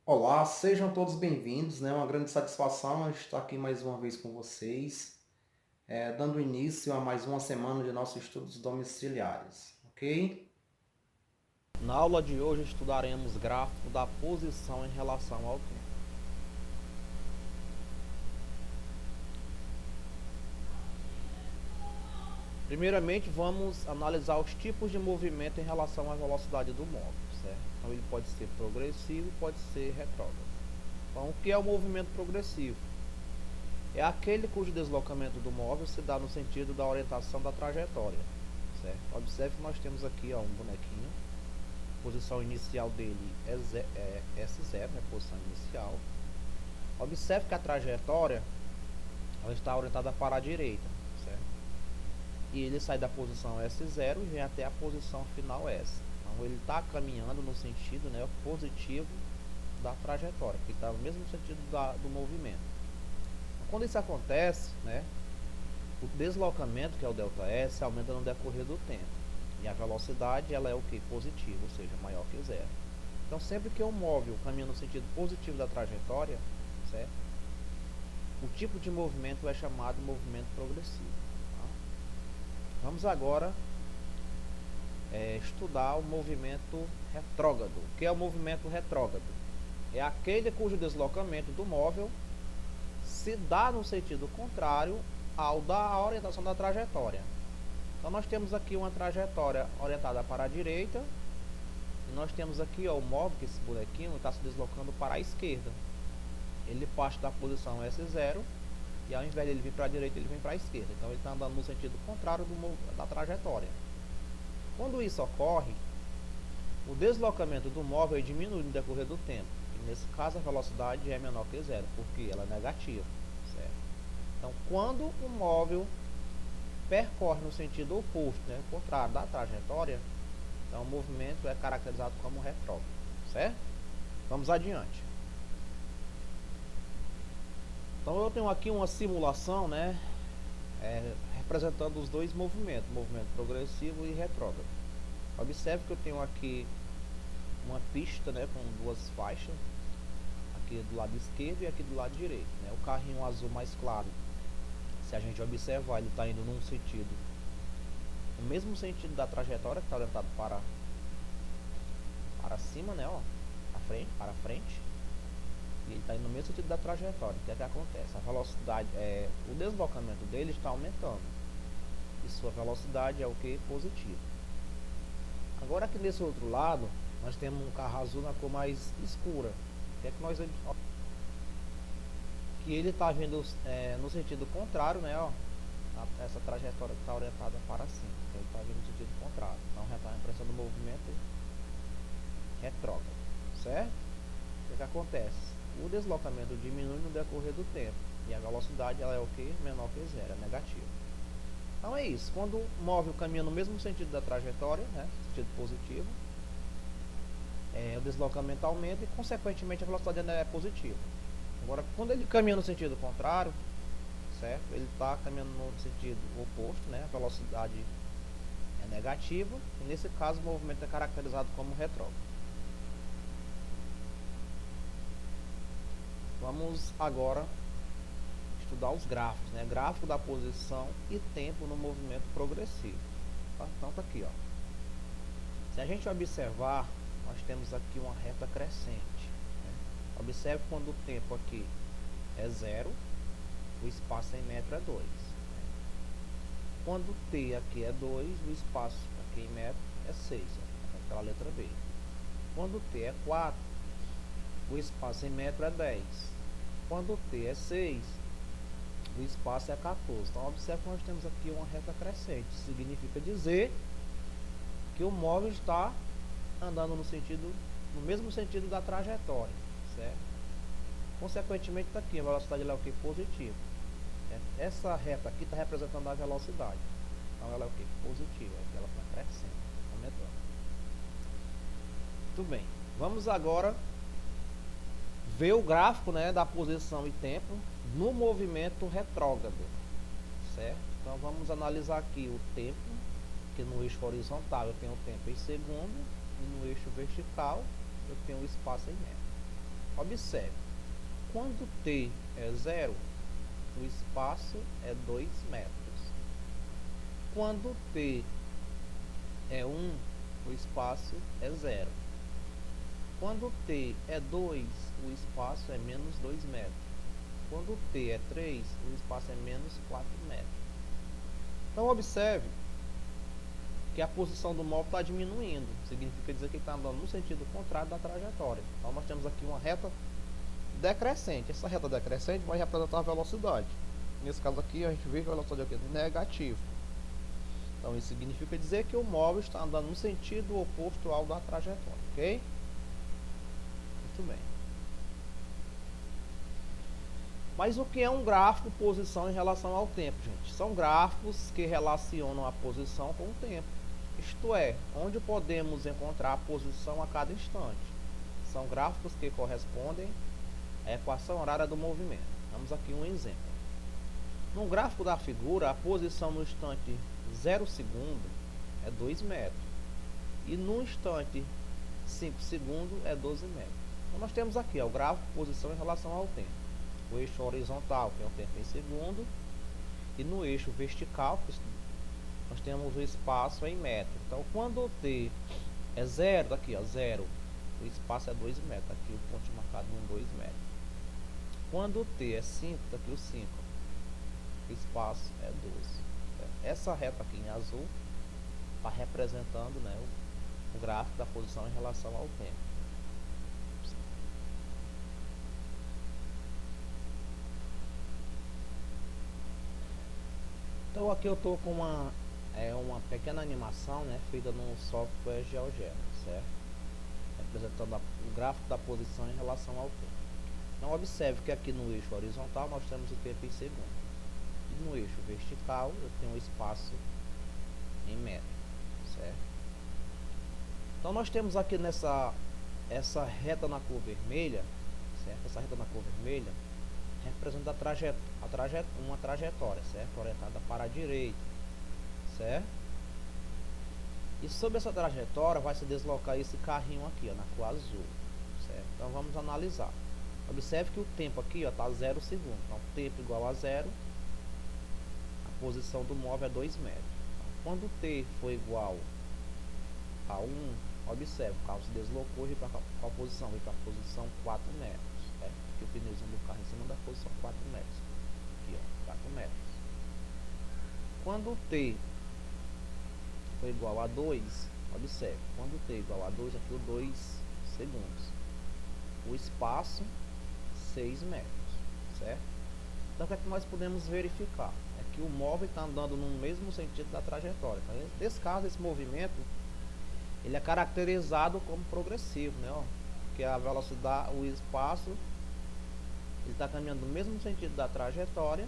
Olá, sejam todos bem-vindos, né? Uma grande satisfação estar aqui mais uma vez com vocês, dando início a mais uma semana de nossos estudos domiciliares, ok? Na aula de hoje estudaremos gráfico da posição em relação ao tempo. Primeiramente, vamos analisar os tipos de movimento em relação à velocidade do móvel, certo? Então, ele pode ser progressivo, pode ser retrógrado. Então, o que é o movimento progressivo? É aquele cujo deslocamento do móvel se dá no sentido da orientação da trajetória, certo? Observe que nós temos aqui um bonequinho. A posição inicial dele é S0, né, posição inicial. Observe que a trajetória ela está orientada para a direita, certo? E ele sai da posição S0 e vem até a posição final S. Então ele está caminhando no sentido, né, positivo da trajetória, que está no mesmo sentido do movimento. Então, quando isso acontece, né, o deslocamento, que é o ΔS, aumenta no decorrer do tempo. E a velocidade ela é o que? Positiva, ou seja, maior que zero. Então sempre que um móvel caminha no sentido positivo da trajetória, certo? O tipo de movimento é chamado movimento progressivo. Tá? Vamos agora estudar o movimento retrógrado. O que é o movimento retrógrado? É aquele cujo deslocamento do móvel se dá no sentido contrário ao da orientação da trajetória. Então nós temos aqui uma trajetória orientada para a direita e nós temos aqui o móvel, que esse bonequinho está se deslocando para a esquerda. Ele parte da posição S0 e ao invés de ele vir para a direita, ele vem para a esquerda. Então ele está andando no sentido contrário da trajetória. Quando isso ocorre, o deslocamento do móvel diminui no decorrer do tempo. E nesse caso a velocidade é menor que zero, porque ela é negativa. Certo? Então quando o móvel percorre no sentido oposto, né, contrário da trajetória, então o movimento é caracterizado como retrógrado. Certo? Vamos adiante. Então eu tenho aqui uma simulação, né, representando os dois movimentos, movimento progressivo e retrógrado. Observe que eu tenho aqui uma pista, né, com duas faixas, aqui do lado esquerdo e aqui do lado direito. Né? O carrinho azul mais claro, se a gente observar, ele está indo num sentido, no mesmo sentido da trajetória, que está orientado para cima, né, ó, para frente. E ele está indo no mesmo sentido da trajetória. O que é que acontece? A velocidade, o deslocamento dele está aumentando. E sua velocidade é o que? Positiva. Agora aqui nesse outro lado, nós temos um carro azul na cor mais escura. O que é que nós que ele está vindo no sentido contrário, né? Ó, essa trajetória está orientada para cima. Então ele está vindo no sentido contrário. Então está representando o movimento retrógrado, certo? O que acontece? O deslocamento diminui no decorrer do tempo e a velocidade ela é o que? Menor que zero, é negativa. Então é isso. Quando o móvel caminha no mesmo sentido da trajetória, né, sentido positivo, o deslocamento aumenta e consequentemente a velocidade ainda é positiva. Agora, quando ele caminha no sentido contrário, certo? Ele está caminhando no sentido oposto, né? A velocidade é negativa e nesse caso o movimento é caracterizado como retrógrado. Vamos agora estudar os gráficos, né? Gráfico da posição e tempo no movimento progressivo. Tá? Então tá aqui, ó. Se a gente observar, nós temos aqui uma reta crescente. Né? Observe quando o tempo aqui é zero, o espaço em metro é 2. Né? Quando t aqui é 2, o espaço aqui em metro é 6. Aquela letra B. Quando t é 4, o espaço em metro é 10. Quando t é 6, o espaço é 14. Então observe que nós temos aqui uma reta crescente. Significa dizer que o móvel está andando no mesmo sentido da trajetória, certo? Consequentemente está aqui, a velocidade é o que? Positiva. Essa reta aqui está representando a velocidade. Então ela é o que? Positiva, ela está crescendo, aumentando. Muito bem. Vamos agora ver o gráfico, né, da posição e tempo no movimento retrógrado, certo? Então vamos analisar aqui o tempo, que no eixo horizontal eu tenho o tempo em segundo e no eixo vertical eu tenho o espaço em metro. Observe, quando t é 0, o espaço é 2 metros. Quando t é 1, o espaço é 0. Quando t é 2, o espaço é menos 2 metros. Quando t é 3, o espaço é menos 4 metros. Então, observe que a posição do móvel está diminuindo. Significa dizer que ele está andando no sentido contrário da trajetória. Então, nós temos aqui uma reta decrescente. Essa reta decrescente vai representar a velocidade. Nesse caso aqui, a gente vê que a velocidade aqui é negativa. Então, isso significa dizer que o móvel está andando no sentido oposto ao da trajetória, ok? Muito bem. Mas o que é um gráfico posição em relação ao tempo, gente? São gráficos que relacionam a posição com o tempo. Isto é, onde podemos encontrar a posição a cada instante. São gráficos que correspondem à equação horária do movimento. Vamos aqui um exemplo. No gráfico da figura, a posição no instante 0 segundo é 2 metros. E no instante 5 segundos é 12 metros. Então nós temos aqui o gráfico posição em relação ao tempo. O eixo horizontal tem o tempo em segundo. E no eixo vertical, nós temos o espaço em metro. Então quando o t é 0, daqui ó, 0, o espaço é 2 metros. Aqui o ponto marcado em 2 metros. Quando o t é 5, daqui o 5, o espaço é 12. Essa reta aqui em azul está representando, né, o gráfico da posição em relação ao tempo. Então aqui eu estou com uma pequena animação, né, feita no software GeoGebra, certo? Representando o gráfico da posição em relação ao tempo. Então observe que aqui no eixo horizontal nós temos o tempo em segundo. E no eixo vertical eu tenho o espaço em metro, certo? Então nós temos aqui essa reta na cor vermelha, certo? Essa reta na cor vermelha representa uma trajetória, certo? Orientada para a direita, certo? E sobre essa trajetória vai se deslocar esse carrinho aqui, ó, na cor azul, certo? Então vamos analisar. Observe que o tempo aqui está 0 segundos. Então tempo igual a 0, a posição do móvel é 2 metros. Então, quando t for igual a 1, observe, o carro se deslocou e veio para qual posição? Veio para a posição 4 metros. Certo? Aqui o pneuzinho do carro em cima da posição 4 metros. Aqui, ó, 4 metros. Quando t for igual a 2, observe, quando t igual a 2, aqui o 2 segundos. O espaço 6 metros, certo? Então o que é que nós podemos verificar? É que o móvel está andando no mesmo sentido da trajetória. Então, nesse caso, esse movimento ele é caracterizado como progressivo, né? Ó, porque a velocidade, o espaço, ele está caminhando no mesmo sentido da trajetória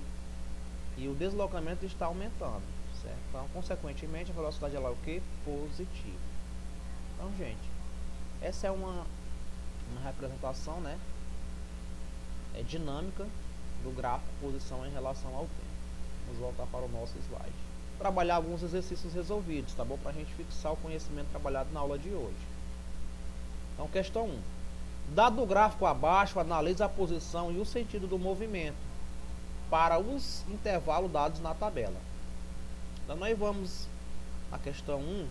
e o deslocamento está aumentando, certo? Então, consequentemente, a velocidade ela é o que? Positiva. Então, gente, essa é uma representação, né, dinâmica do gráfico posição em relação ao tempo. Vamos voltar para o nosso slide. Trabalhar alguns exercícios resolvidos, tá bom? Para a gente fixar o conhecimento trabalhado na aula de hoje. Então, questão 1. Dado o gráfico abaixo, analise a posição e o sentido do movimento para os intervalos dados na tabela. Então, nós vamos, na questão 1,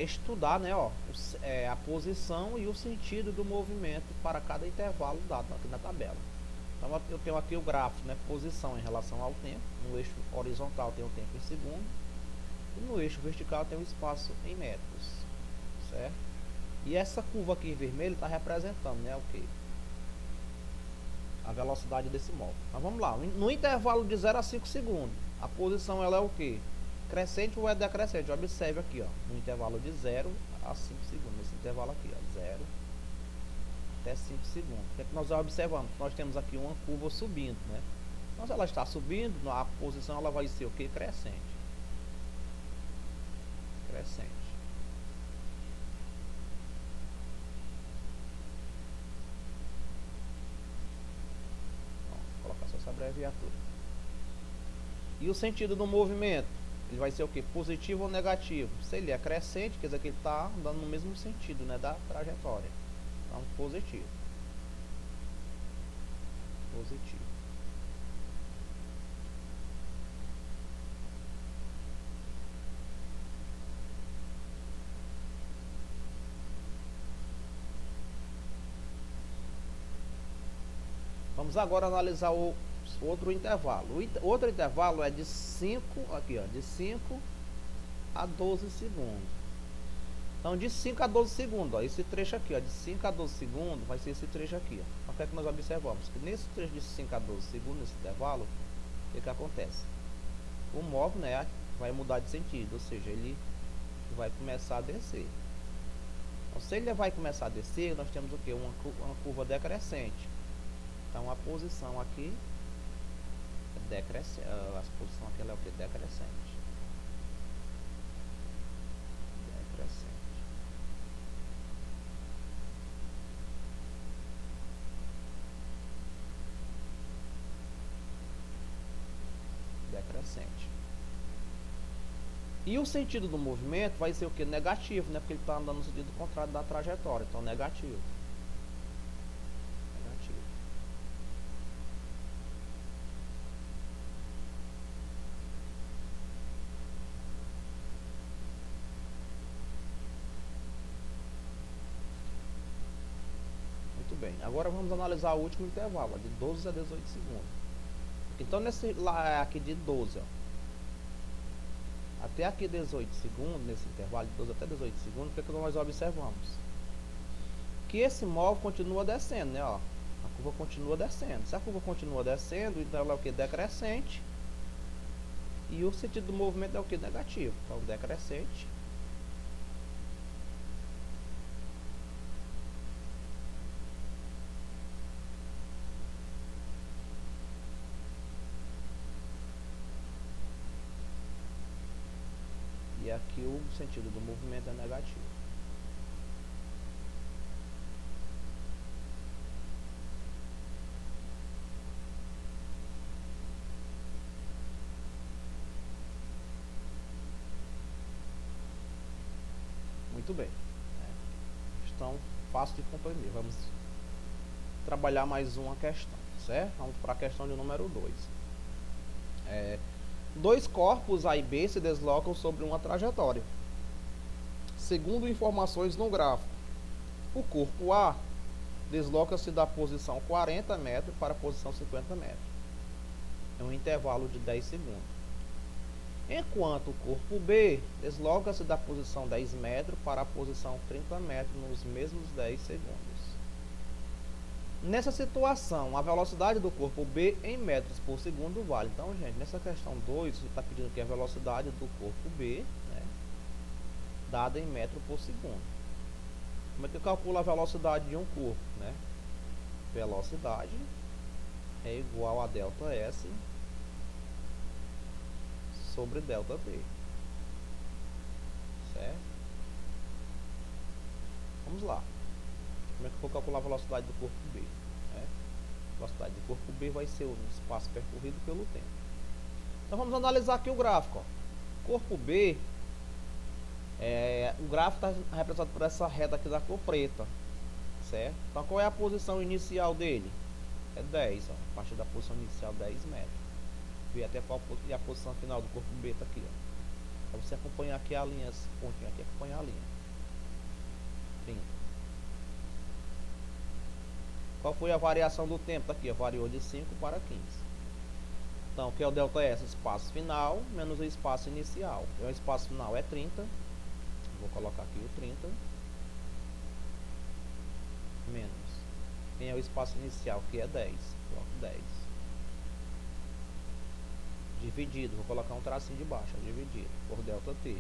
estudar, né, ó, a posição e o sentido do movimento para cada intervalo dado aqui na tabela. Então eu tenho aqui o gráfico, né, posição em relação ao tempo. No eixo horizontal tem o tempo em segundo e no eixo vertical tem o espaço em metros, certo? E essa curva aqui em vermelho está representando, né, o que? A velocidade desse móvel. Mas vamos lá, no intervalo de 0 a 5 segundos, a posição ela é o que? Crescente ou é decrescente? Observe aqui, ó, no intervalo de 0 a 5 segundos, nesse intervalo aqui, ó, 0 até 5 segundos. O que é que nós observamos? Nós temos aqui uma curva subindo, né? Então, se ela está subindo, a posição ela vai ser o que? Crescente. Crescente. Então, vou colocar só essa abreviatura. E o sentido do movimento? Ele vai ser o que? Positivo ou negativo? Se ele é crescente, quer dizer que ele está andando no mesmo sentido, né, da trajetória. Então, positivo. positivo. Vamos agora analisar o outro intervalo. Outro intervalo é de 5, aqui, ó, de 5 a 12 segundos. Então, de 5 a 12 segundos, ó, esse trecho aqui, ó, de 5 a 12 segundos, vai ser esse trecho aqui, ó. O que é que nós observamos? Que nesse trecho de 5 a 12 segundos, nesse intervalo, o que acontece? O móvel, né, vai mudar de sentido, ou seja, ele vai começar a descer. Então, se ele vai começar a descer, nós temos o que? Uma curva decrescente. Então, a posição aqui é decrescente. A posição aqui é o que? Decrescente. Decrescente. Decrescente. E o sentido do movimento vai ser o que? Negativo, né? Porque ele está andando no sentido contrário da trajetória. Então, negativo. Negativo. Muito bem. Agora vamos analisar o último intervalo, de 12 a 18 segundos. Então, nesse lá aqui de 12, ó, até aqui 18 segundos, nesse intervalo de 12 até 18 segundos, o que, é que nós observamos? Que esse móvel continua descendo, né? Ó, a curva continua descendo. Se a curva continua descendo, então ela é o que? Decrescente. E o sentido do movimento é o que? Negativo. Então, decrescente. E aqui o sentido do movimento é negativo. Muito bem. Questão fácil de compreender. Vamos trabalhar mais uma questão, certo? Vamos para a questão de número 2. Dois corpos A e B se deslocam sobre uma trajetória. Segundo informações no gráfico, o corpo A desloca-se da posição 40 metros para a posição 50 metros, em um intervalo de 10 segundos. Enquanto o corpo B desloca-se da posição 10 metros para a posição 30 metros nos mesmos 10 segundos. Nessa situação, a velocidade do corpo B em metros por segundo vale. Então, gente, nessa questão 2, você está pedindo aqui a velocidade do corpo B, né, dada em metro por segundo. Como é que eu calculo a velocidade de um corpo? Né? Velocidade é igual a delta S sobre delta T. Certo? Vamos lá. Como é que eu vou calcular a velocidade do corpo B? A velocidade do corpo B vai ser o espaço percorrido pelo tempo. Então vamos analisar aqui o gráfico. Ó. Corpo B, o gráfico está representado por essa reta aqui da cor preta. Certo? Então qual é a posição inicial dele? É 10. Ó. A partir da posição inicial 10 metros. Ver até qual a posição final do corpo B está aqui. Ó. Para você acompanhar aqui a linha, esse pontinho aqui, acompanhar a linha. 30. Qual foi a variação do tempo? Tá aqui, ó, variou de 5 para 15. Então, o que é o delta S? Espaço final menos o espaço inicial. Então, o espaço final é 30. Vou colocar aqui o 30. Menos. Quem é o espaço inicial? Que é 10. Coloco 10. Dividido. Vou colocar um tracinho de baixo. Dividido por delta T.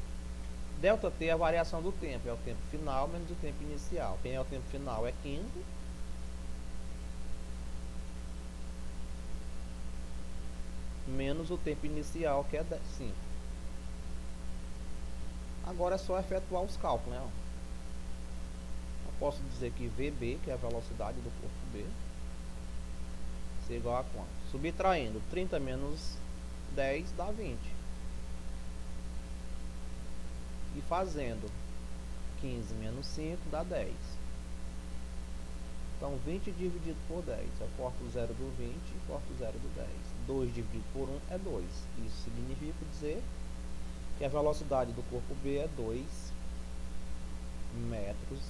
Delta T é a variação do tempo. É o tempo final menos o tempo inicial. Quem é o tempo final? É 15. Menos o tempo inicial, que é 5. Agora é só efetuar os cálculos, né? Eu posso dizer que VB, que é a velocidade do corpo B, ser igual a quanto? Subtraindo 30 menos 10 dá 20. E fazendo 15 menos 5 dá 10. Então 20 dividido por 10, eu corto o 0 do 20 e corto o 0 do 10. 2 dividido por 1 é 2. Isso significa dizer que a velocidade do corpo B é 2 metros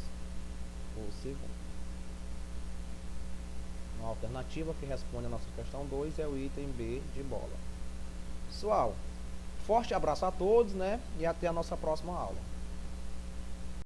por segundo. Uma alternativa que responde a nossa questão 2 é o item B de bola. Pessoal, forte abraço a todos, né? E até a nossa próxima aula.